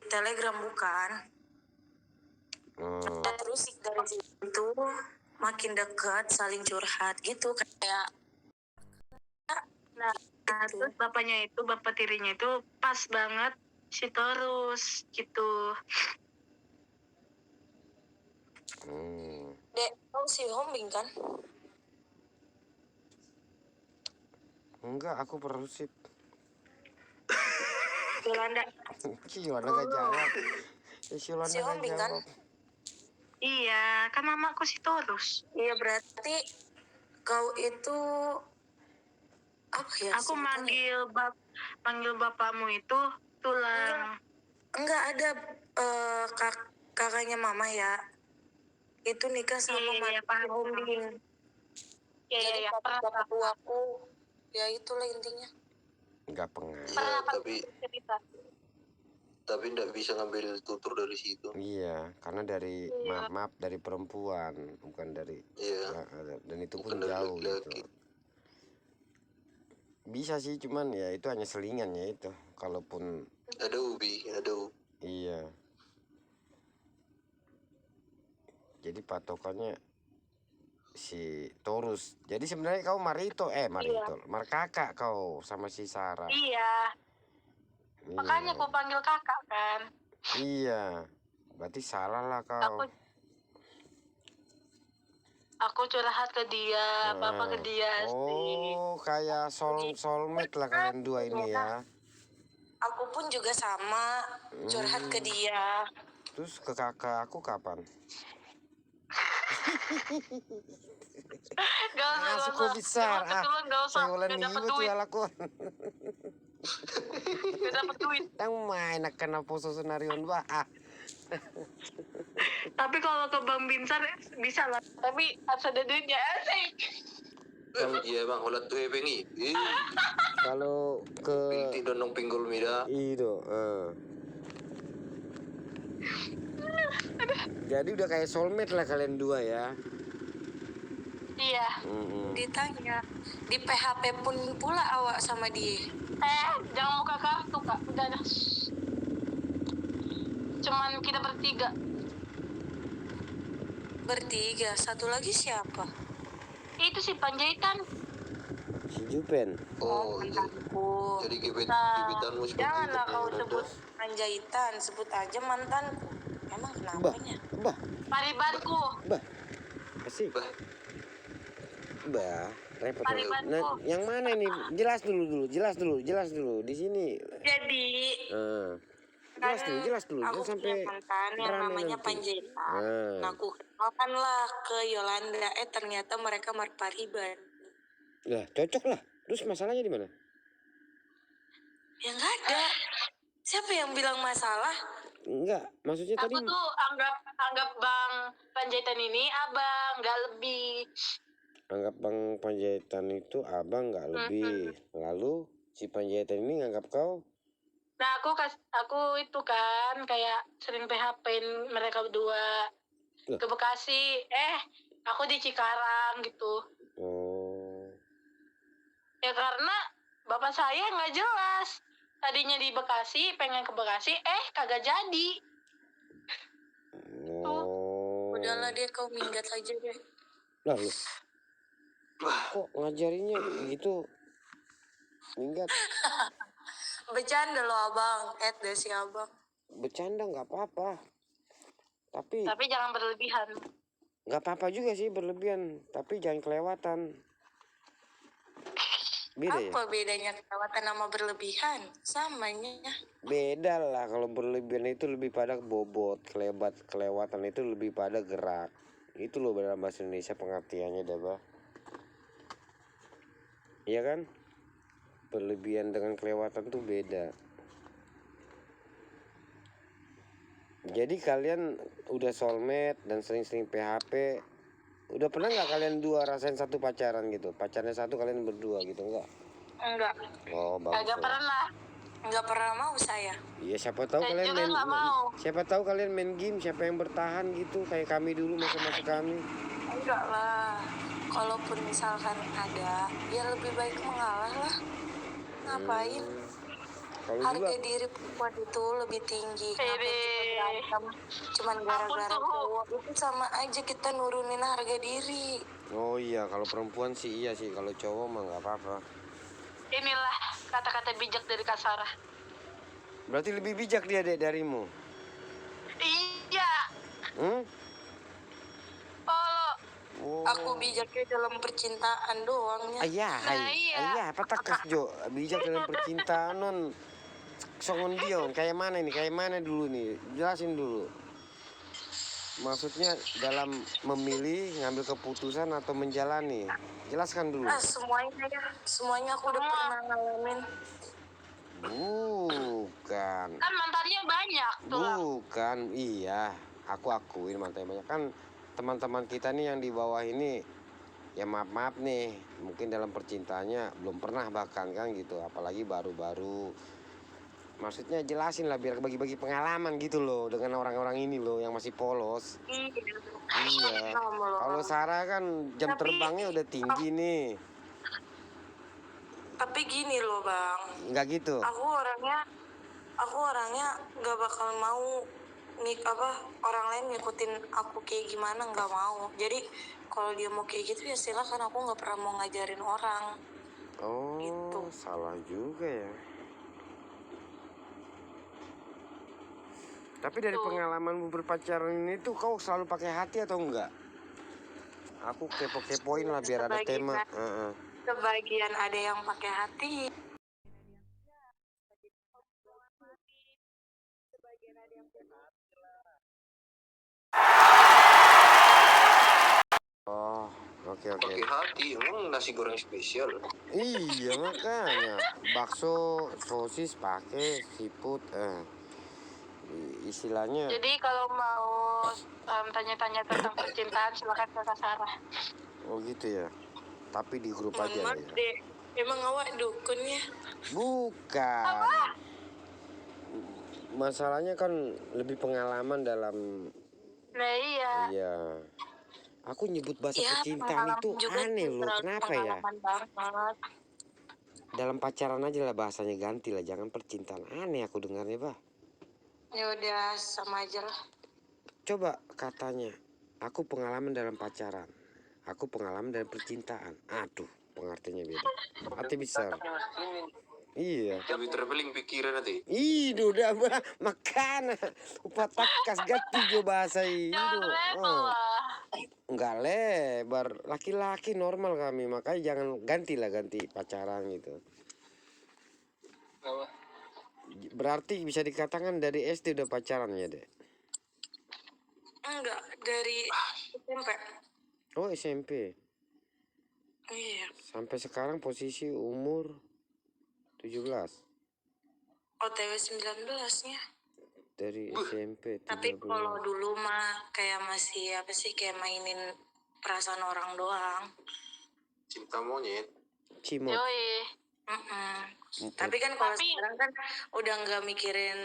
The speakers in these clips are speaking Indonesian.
Telegram bukan. Terus dari situ makin dekat, saling curhat gitu kayak. Nah, terus bapak tirinya itu pas banget si Torus gitu. Dek, kamu si Hombing kan? Enggak, aku Persib. Yolanda. Si Yolanda gak jawab. Si Yolanda Si gak Hombing kan? jawab. Iya, kan mamaku si Torus. Iya, berarti kau itu apa ya? Aku sebutannya? manggil bapakmu itu tulang. Enggak ada kakaknya mama ya. Itu nikah sama paham. Hombing. Jadi Iya, bapak tuaku. Ya itulah intinya. Enggak pengen. Iya, tapi enggak bisa ngambil tutur dari situ. Iya, karena dari maaf dari perempuan, bukan dari. Iya. Dan itu Bukan pun dari jauh laki-laki. gitu. Bisa sih, cuman ya itu hanya selingan ya itu. Kalaupun Ada ubi. iya. Jadi patokannya si Torus. Jadi sebenarnya kau Marito, Markakak kau sama si Sarah. Iya. Makanya aku panggil kakak kan. Iya. Berarti salah lah kau. Aku curhat ke dia, bapak ke dia sih. Oh, kayak soulmate lah kalian dua ini ya. Aku pun juga sama curhat ke dia. Terus ke kakak aku kapan? Gak usah. Kok besar. Gak usah. Saya Gak dapet tuh duit. lakon. Gak dapet duit. Tang main akan apa senarion ba? Tapi kalau ke Bang Binsar bisa lah. Tapi harus ada duitnya asik. Iya bang, ulat tuh pengi. Kalau ke Pilih donong pinggul mida. itu, jadi udah kayak soulmate lah kalian dua ya. Iya. Ditanya di PHP pun pula awak sama dia. Jangan buka kartu kak. Udah dah. Cuman kita bertiga. Bertiga, satu lagi siapa? Itu si Panjaitan. Si Jupen. Oh, Mantanku. jadi gebetanmu seperti Janganlah itu. kau sebut Panjaitan, sebut aja mantanku. Emang kenapanya? Bah. Paribanku. Asik. Bah, repot. Paribanku. Nah, yang mana ini? Jelas dulu. Di sini. Jadi Jelas dulu. Aku Jangan punya sampai mantan yang namanya nanti. Panjaitan. Nah, aku kenalkanlah ke Yolanda. Ternyata mereka marpariban. Lah, cocok lah. Terus masalahnya di mana? Ya nggak ada. Siapa yang bilang masalah? Enggak, maksudnya tadi. Aku tuh anggap Bang Panjaitan ini abang, nggak lebih. Anggap Bang Panjaitan itu abang nggak lebih. Lalu si Panjaitan ini nganggap kau. Nah aku itu kan kayak sering PHP-in mereka berdua ke Bekasi. Aku di Cikarang gitu. Oh. Ya karena bapak saya nggak jelas. Tadinya di Bekasi, pengen ke Bekasi, kagak jadi. Oh. Udahlah deh, kau minggat aja deh. Lah lu. Kok ngajarinnya gitu? Minggat. Bercanda loh abang, deh si abang. Bercanda nggak apa-apa. Tapi jangan berlebihan. nggak apa-apa juga sih berlebihan. Tapi jangan kelewatan. Beda Apa ya? bedanya kelewatan sama berlebihan? Samanya. Beda lah, kalau berlebihan itu lebih pada bobot, kelewatan itu lebih pada gerak. Itu loh dalam bahasa Indonesia pengertiannya dah, iya kan? Berlebihan dengan kelewatan tuh beda. Jadi kalian udah soulmate dan sering-sering PHP. Udah pernah nggak kalian dua rasain satu pacaran gitu? Pacarnya satu, kalian berdua gitu enggak? Enggak. Oh, bagus. Kagak pernah. Enggak pernah mau saya. Iya, siapa tahu kalian main. Siapa tahu kalian main game, siapa yang bertahan gitu kayak kami dulu masa-masa kami. Enggak lah. Kalaupun misalkan ada, ya lebih baik mengalah lah. Ngapain? Kalau dulu harga diri perempuan itu lebih tinggi. Ngapain kita Ede. berantem cuman gara-gara Ampun, Suhu. cowok, itu sama aja kita nurunin harga diri. oh iya, kalau perempuan sih iya sih, kalau cowok mah nggak apa-apa. Inilah kata-kata bijak dari Kak Sarah. Berarti lebih bijak dia dek darimu. Iya. Hmm? Oh, Oh. Aku bijaknya dalam percintaan doangnya. Ayah, Nah, iya. ayah, apa takas Jo? Bijak dalam percintaan non. Songon dia, kayak mana ini? Kayak mana dulu nih? Jelasin dulu. Maksudnya dalam memilih, ngambil keputusan atau menjalani. Jelaskan dulu. Semuanya aku udah pernah ngalamin. Bukan. Kan mantannya banyak tuh. Bukan, iya. Aku akuin mantannya banyak. Kan teman-teman kita nih yang di bawah ini, ya maaf nih, mungkin dalam percintaannya belum pernah bahkan kan gitu. Apalagi baru-baru. Maksudnya jelasin lah biar bagi-bagi pengalaman gitu loh dengan orang-orang ini loh yang masih polos. Iya. Kalau Sarah kan jam terbangnya udah tinggi nih. Tapi gini loh bang, Enggak gitu. aku orangnya nggak bakal mau orang lain ngikutin aku kayak gimana, nggak mau. Jadi kalau dia mau kayak gitu ya silakan, aku nggak pernah mau ngajarin orang. Oh, Gitu. salah juga ya. Tapi dari pengalamanmu berpacaran ini tuh kau selalu pakai hati atau enggak? Aku kepo-kepoin lah biar ada tema. Sebagian ada yang pakai hati. Oh, oke. Pakai hati, emang nasi goreng spesial. Iya makanya bakso, sosis pakai siput, istilahnya. Jadi kalau mau tanya-tanya tentang percintaan silakan ke Kak Sarah. Oh gitu ya. Tapi di grup aja lah ya. Dek, emang awak dukunnya? Bukan. Masalahnya kan lebih pengalaman dalam. Nah iya. Iya. Aku nyebut bahasa Ya, percintaan itu aneh loh. Kenapa ya? Banget. Dalam pacaran aja lah bahasanya ganti lah. Jangan percintaan. Aneh aku dengarnya bah. Ya udah sama aja lah. Coba katanya. Aku pengalaman dalam pacaran. Aku pengalaman dalam percintaan. Aduh, pengertiannya beda. Arti besar. Iya. Lebih traveling pikiran nanti. Ido udah bah makana. Upah takas ganti jo bahasa Jangan ido. level lah. Enggak lebar. Laki-laki normal kami. Makanya jangan ganti pacaran gitu. Berarti bisa dikatakan dari SD udah pacaran ya dek? Enggak, dari SMP. Oh SMP. Iya. Sampai sekarang posisi umur 17. OTW 19-nya. Dari SMP 17. Tapi kalau dulu mah kayak masih kayak mainin perasaan orang doang. Cinta monyet. Cimot. Yoi. Tapi kan kalau sekarang kan udah nggak mikirin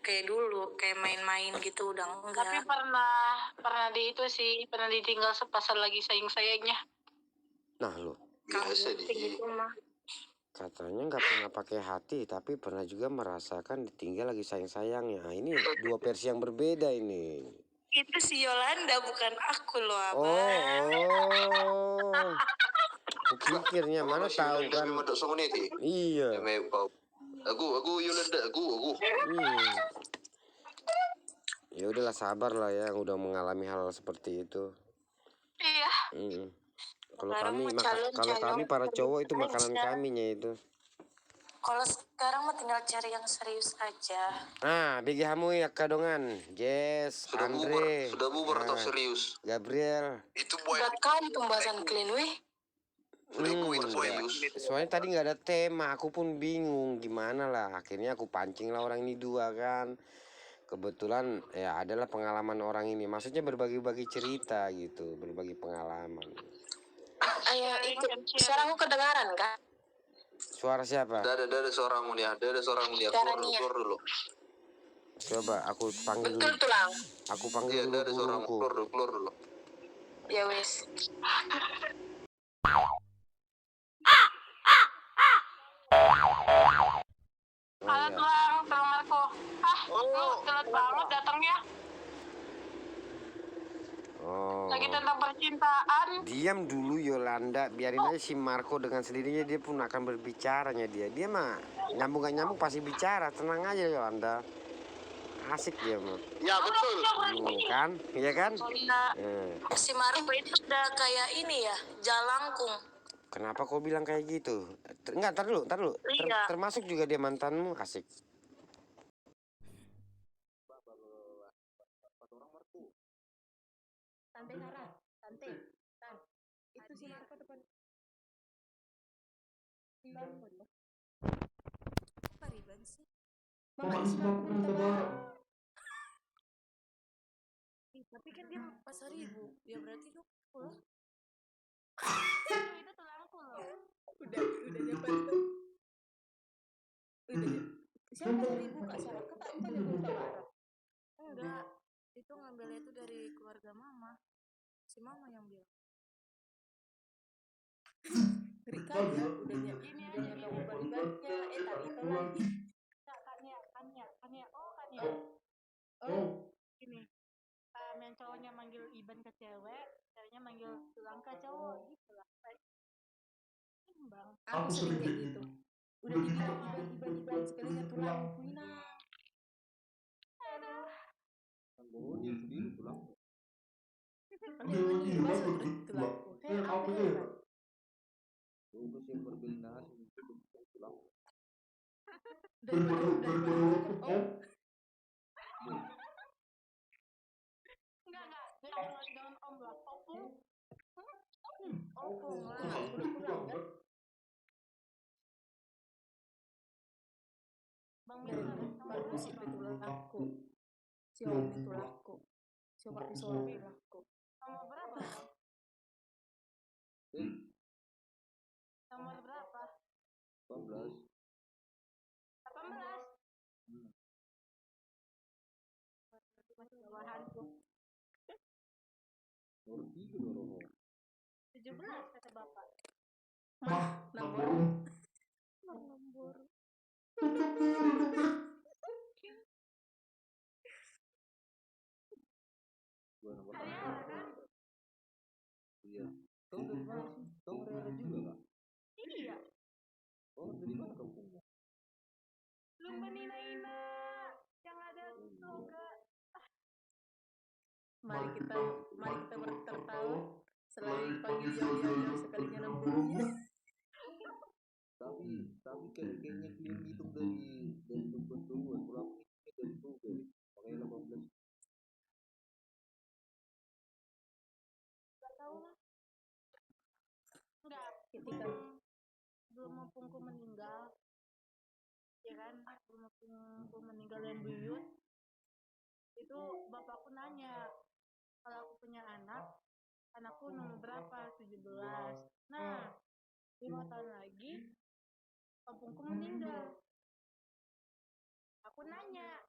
kayak dulu, kayak main-main gitu, udah enggak. Tapi pernah ditinggal sepasal lagi sayang-sayangnya. Nah lo. Biasa di. Gitu mah. Katanya nggak pernah pakai hati, tapi pernah juga merasakan ditinggal lagi sayang-sayangnya. Nah, ini dua versi yang berbeda ini. Itu si Yolanda, bukan aku loh, Abang. Oh. Aku pikirnya mana tahu kan. Iya. Aku Yolanda, aku. Ya udahlah sabar lah ya, udah mengalami hal seperti itu. Iya. Kalau kami para cowok itu makanan kaminya itu. Kalau sekarang mah tinggal cari yang serius aja. Nah, bagi kamu ya kadongan, Jess, Andre, Sudah bubar atau serius? Gabriel. Itu boy. Berat kali pembahasan kalian, weh. Soalnya tadi nggak ada tema, aku pun bingung gimana lah. Akhirnya aku pancing lah orang ini dua kan. Kebetulan ya adalah pengalaman orang ini. Maksudnya berbagi-bagi cerita gitu, berbagi pengalaman. Ayo ikut. Sekarang aku kedengaran kan? Suara siapa? Ada seorang mulia, keluar dulu. Coba aku panggil Betul dulu. tuh lang. Aku panggil Iya, dulu ada seorang guruku. keluar dulu. Ya wes. Halo Tulang. banget datangnya. Oh. Lagi tentang percintaan. Diam dulu Yolanda, biarin aja si Marco dengan sendirinya dia pun akan berbicaranya dia. Dia mah nyambung gak nyambung pasti bicara, tenang aja Yolanda. Asik dia mah. Ya betul. Kan? Iya kan? Soalnya si Marco itu udah kayak ini ya, jalangkung. Kenapa kau bilang kayak gitu? Enggak, tar dulu. Iya. Termasuk juga dia mantanmu, asik. Santai Sarah, santai. Itu si Marco depan. Apa riban sih? Makanya si Marco minta barang. Tapi kan dia 4.000, ya berarti lu pulang. Itu tulangku loh. Udah dapat. Siapa yang dibuka Sarah? Kata minta barang. Enggak, itu ngambilnya itu dari keluarga mama. Si mama yang bilang. Ngeri kali ya, udah kamu balikannya, tadi itu lagi. Kakaknya. Oh, ini. Yang cowoknya manggil Iban ke cewek, ceweknya manggil tulang ke cowok gitu lah. Bang. Aku sering kayak gitu. Udah dibilang Iban sekalinya tulang kuina. Aduh. Dia sendiri pulang. Aneh ini bahasa tulangku. Apa hebat? Bagus yang berbeda itu pulang. Daripada Enggak. Jangan om lah. Opung. Opung lah, udah pulang kan? Bang Ya, baru si petulahku. Si om petulahku. Si obat disorot petulahku. Nomor berapa? Nomor berapa? 18. 18. Bawahanku. Nomor 3 dong. 17 kata bapak. Nombor. Gua nomor Saya kan? Iya. Kau dari mana sih? Kau rela juga kak? Iya. Oh dari mana kampungnya? Lumba Nina yang ada surga. Mari kita tertawa selalu dipanggil yo sekalinya namanya. Tapi kayaknya kalian hitung dari tempat dua. Kalau aku hitungnya dari Google. Makanya 18. Gak tahu lah. Enggak. Ketika Belum opungku meninggal. Ya kan? Belum opungku meninggal yang buyut. Itu bapakku nanya. Kalau aku punya anakku nomor berapa? 17. Nah, 5 tahun lagi opungku meninggal. Aku nanya,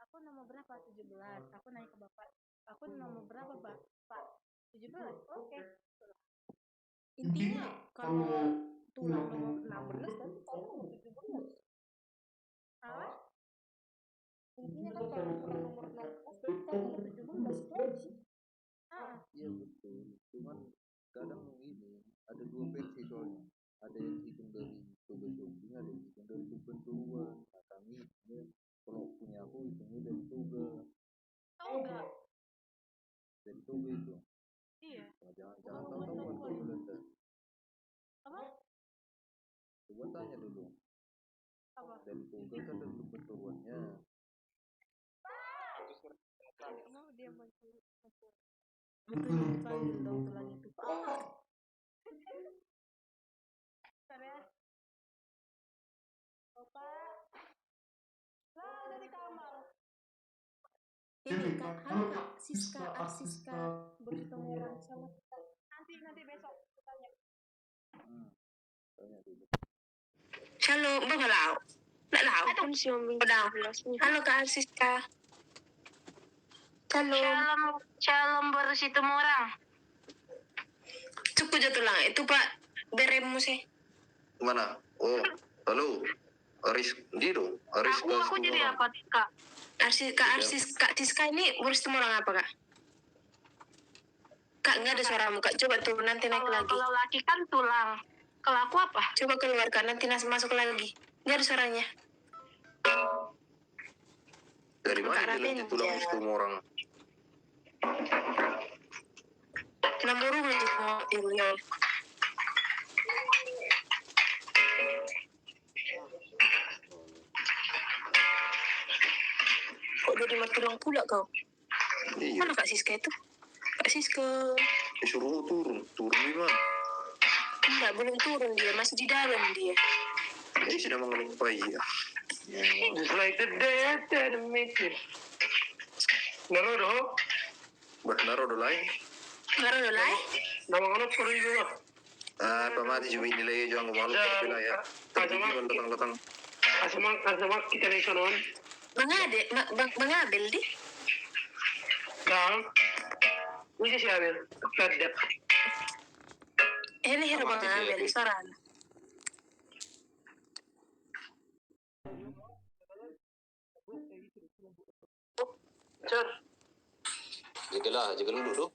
aku nomor berapa? 17. Aku nanya ke bapak, aku nomor berapa pak? 17. Oke. intinya kalau tulang nomor 16 berarti kalau nomor 17. Apa? Intinya kan kalau tulang nomor 16 berarti kalau nomor 17 itu aja sih. Iya betul. Cuman kadang ini ada dua versi soalnya. Ada yang hitung dari tugas umumnya, ada yang hitung dari kebentuan. Nah kami ya, kalau punya aku hitungnya dari tugas. Tahu nggak? Dari tugas itu. Iya. Nah, jangan tahu kan kau Yolanda. Apa? Coba tanya dulu. Apa? Dari tugas ada kebentuannya. Mau dia betul Dipanggil dong tulang itu. Bentar ya. Bapak. Lah udah di kamar. Ini Kak Arsiska bertemu orang sama kita. Nanti besok aku tanya. Tanya dulu. Halo, bagalau. Nggak lau. Halo Kak Arsiska. Shalom bersih temurang. Cukup jatuh lang. Itu Pak beremu sih. Mana? Oh, halo. Aris, Diro. Aris Aku jadi apa kak? Kak Siska ini urus temu orang apa, Kak? Kak, nggak ada suaramu, Kak. Coba turun, nanti naik lagi. Kalau laki kan tulang. Kalau aku apa? Coba keluar, Kak. Nanti masuk lagi. Nggak ada suaranya. Dari Kak mana Raden, jeleknya tulang ya. itu orang? Nomor rumah itu. Kok jadi tulang pula kau? Iya. Mana Kak Siska itu? Kak Siska. Disuruh turun gimana? Enggak, belum turun dia. Masih di dalam dia. Dia sudah mengelupai ya. Just like the dead that make it. Naro Naro dolai. Baru mulai? nama nganot perlu juga. Pamati cuma nilai jangan malu Ya, tapi lah ya. Tapi datang. Asamak kita nih sonon. Bang Abel di? Dan, wisi siapa? Kedap. Ini hero Bang Abel, soran. Cer. Jagalah, jaga dulu.